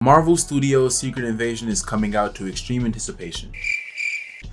Marvel Studios' Secret Invasion is coming out to extreme anticipation.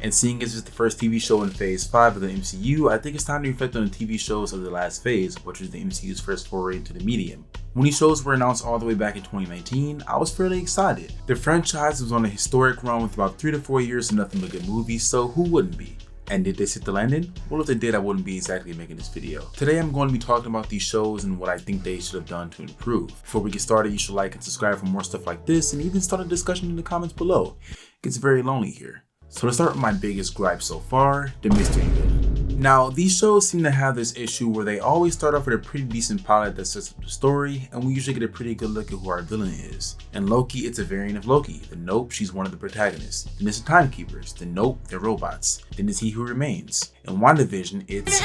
And seeing as it's the first TV show in Phase 5 of the MCU, I think it's time to reflect on the TV shows of the last phase, which is the MCU's first foray into the medium. When these shows were announced all the way back in 2019, I was fairly excited. The franchise was on a historic run with about 3 to 4 years of nothing but good movies, so who wouldn't be? And did they hit the landing? Well, if they did, I wouldn't be exactly making this video. Today, I'm going to be talking about these shows and what I think they should have done to improve. Before we get started, you should like and subscribe for more stuff like this, and even start a discussion in the comments below. It gets very lonely here. So to start with my biggest gripe so far, the mystery villain. Now, these shows seem to have this issue where they always start off with a pretty decent pilot that sets up the story, and we usually get a pretty good look at who our villain is. In Loki, it's a variant of Loki. Then nope, she's one of the protagonists. Then it's the Timekeepers. Then nope, they're robots. Then it's He Who Remains. In Wandavision, it's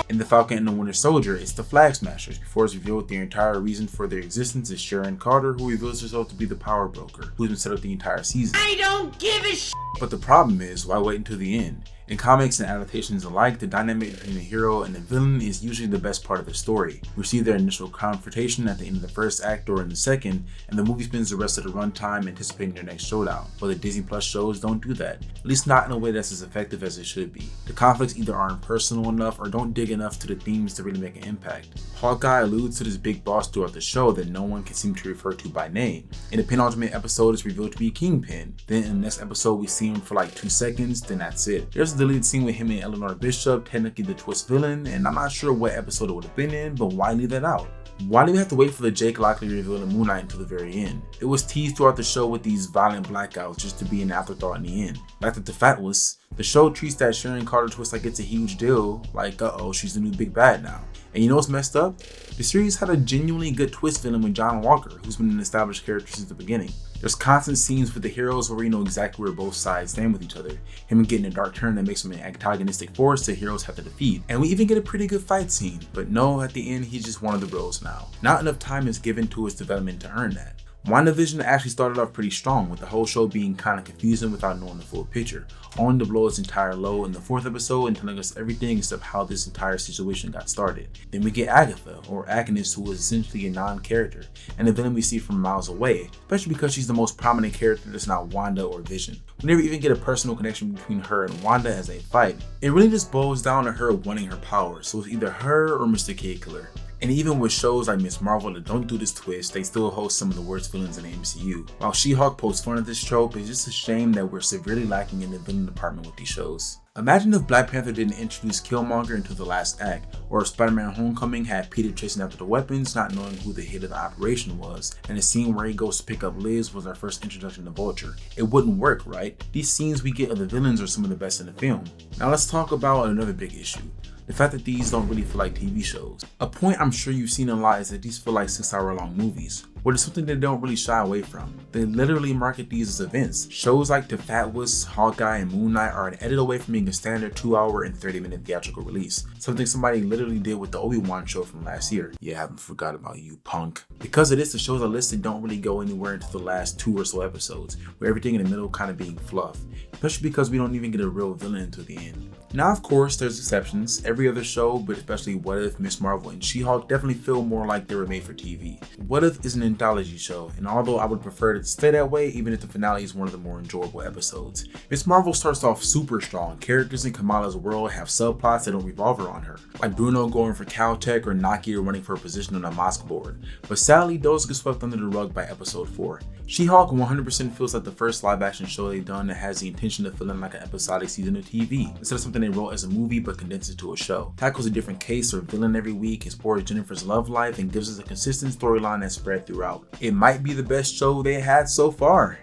in The Falcon and the Winter Soldier, it's the Flag Smashers. Before it's revealed their entire reason for their existence is Sharon Carter, who reveals herself to be the power broker, who's been set up the entire season. I don't give a shit! But the problem is, why wait until the end? In comics and adaptations alike, the dynamic between the hero and the villain is usually the best part of the story. We see their initial confrontation at the end of the first act or in the second, and the movie spends the rest of the runtime anticipating their next showdown. But the Disney Plus shows don't do that, at least not in a way that's as effective as it should be. The conflicts either aren't personal enough or don't dig enough to the themes to really make an impact. Hawkeye alludes to this big boss throughout the show that no one can seem to refer to by name. In the penultimate episode, it's revealed to be Kingpin. Then in the next episode, we see him for like 2 seconds, then that's it. There's a deleted scene with him and Eleanor Bishop, technically the twist villain, and I'm not sure what episode it would have been in, but why leave that out? Why do we have to wait for the Jake Lockley reveal in Moon Knight until the very end? It was teased throughout the show with these violent blackouts just to be an afterthought in the end. Like the Fatuous, the show treats that Sharon Carter twist like it's a huge deal, like uh-oh, she's the new big bad now. And you know what's messed up? The series had a genuinely good twist villain with John Walker, who's been an established character since the beginning. There's constant scenes with the heroes where we know exactly where both sides stand with each other. Him getting a dark turn that makes him an antagonistic force the heroes have to defeat. And we even get a pretty good fight scene, but no, at the end he's just one of the bros now. Not enough time is given to his development to earn that. Wandavision actually started off pretty strong, with the whole show being kinda confusing without knowing the full picture, only to blow its entire load in the 4th episode and telling us everything except how this entire situation got started. Then we get Agatha, or Agnes, who is essentially a non-character, and a villain we see from miles away, especially because she's the most prominent character that's not Wanda or Vision. We never even get a personal connection between her and Wanda as they fight. It really just boils down to her wanting her power, so it's either her or Mr. K Killer. And even with shows like Ms. Marvel that don't do this twist, they still host some of the worst villains in the MCU. While She-Hulk pokes fun at this trope, it's just a shame that we're severely lacking in the villain department with these shows. Imagine if Black Panther didn't introduce Killmonger until the last act, or if Spider-Man Homecoming had Peter chasing after the weapons, not knowing who the head of the operation was, and the scene where he goes to pick up Liz was our first introduction to Vulture. It wouldn't work, right? These scenes we get of the villains are some of the best in the film. Now let's talk about another big issue. The fact that these don't really feel like TV shows. A point I'm sure you've seen a lot is that these feel like 6-hour-long movies, which is something they don't really shy away from. They literally market these as events. Shows like The Fatuous, Hawkeye, and Moon Knight are an edit away from being a standard 2-hour and 30-minute theatrical release. Something somebody literally did with the Obi-Wan show from last year. Yeah, I haven't forgot about you, punk. Because of this, the shows I listed don't really go anywhere until the last 2 or so episodes, with everything in the middle kind of being fluff. Especially because we don't even get a real villain until the end. Now, of course, there's exceptions. Every other show, but especially What If, Ms. Marvel, and She-Hulk definitely feel more like they were made for TV. What If is an anthology show, and although I would prefer it to stay that way, even if the finale is one of the more enjoyable episodes. Ms. Marvel starts off super strong. Characters in Kamala's world have subplots that don't revolve around her, like Bruno going for Caltech or Nakia running for a position on a mosque board. But sadly, those get swept under the rug by episode 4. She-Hulk 100% feels like the first live-action show they've done that has the intention of feeling like an episodic season of TV, instead of something they wrote as a movie but condensed it to a show. Tackles a different case or villain every week, explores Jennifer's love life, and gives us a consistent storyline that's spread throughout. It might be the best show they had so far.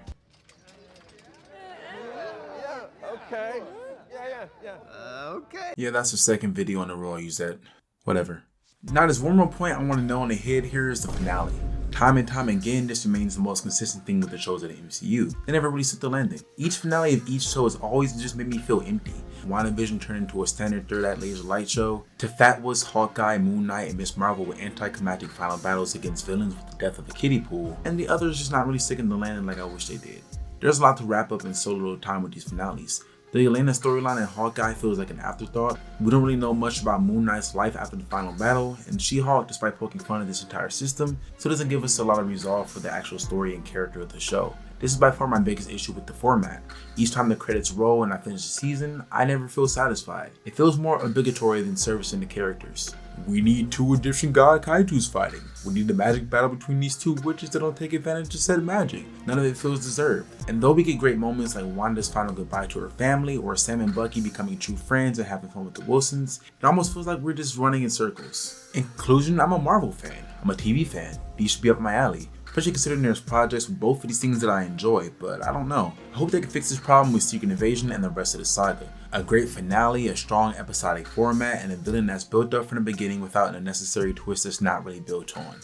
Yeah, that's the second video in a row I use that. Whatever. Now, there's one more point I want to know on the head here is the finale. Time and time again, this remains the most consistent thing with the shows of the MCU. They never really set the landing. Each finale of each show has always just made me feel empty. Wandavision turned into a standard third act laser light show. To Fatuous, Hawkeye, Moon Knight, and Ms. Marvel with anticlimactic final battles against villains with the death of a kiddie pool. And the others just not really sticking the landing like I wish they did. There's a lot to wrap up in so little time with these finales. The Yelena storyline in Hawkeye feels like an afterthought. We don't really know much about Moon Knight's life after the final battle, and She-Hulk, despite poking fun at this entire system, still doesn't give us a lot of resolve for the actual story and character of the show. This is by far my biggest issue with the format. Each time the credits roll and I finish the season, I never feel satisfied. It feels more obligatory than servicing the characters. We need 2 Egyptian god kaijus fighting. We need a magic battle between these 2 witches that don't take advantage of said magic. None of it feels deserved. And though we get great moments like Wanda's final goodbye to her family, or Sam and Bucky becoming true friends and having fun with the Wilsons, it almost feels like we're just running in circles. In conclusion, I'm a Marvel fan. I'm a TV fan. These should be up my alley. Especially considering there's projects with both of these things that I enjoy, but I don't know. I hope they can fix this problem with Secret Invasion and the rest of the saga. A great finale, a strong episodic format, and a villain that's built up from the beginning without an unnecessary twist that's not really built on.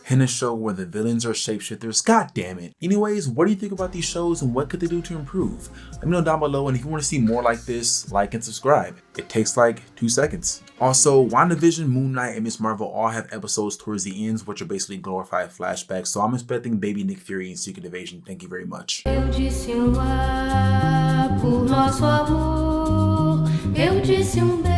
In a show where the villains are shapeshifters, god damn it. Anyways, what do you think about these shows and what could they do to improve? Let me know down below, and if you want to see more like this, like and subscribe. It takes like 2 seconds. Also, Wandavision, Moon Knight, and Ms. Marvel all have episodes towards the ends which are basically glorified flashbacks, so I'm expecting baby Nick Fury in Secret Invasion. Thank you very much. Eu disse um A por nosso amor. Eu disse um B.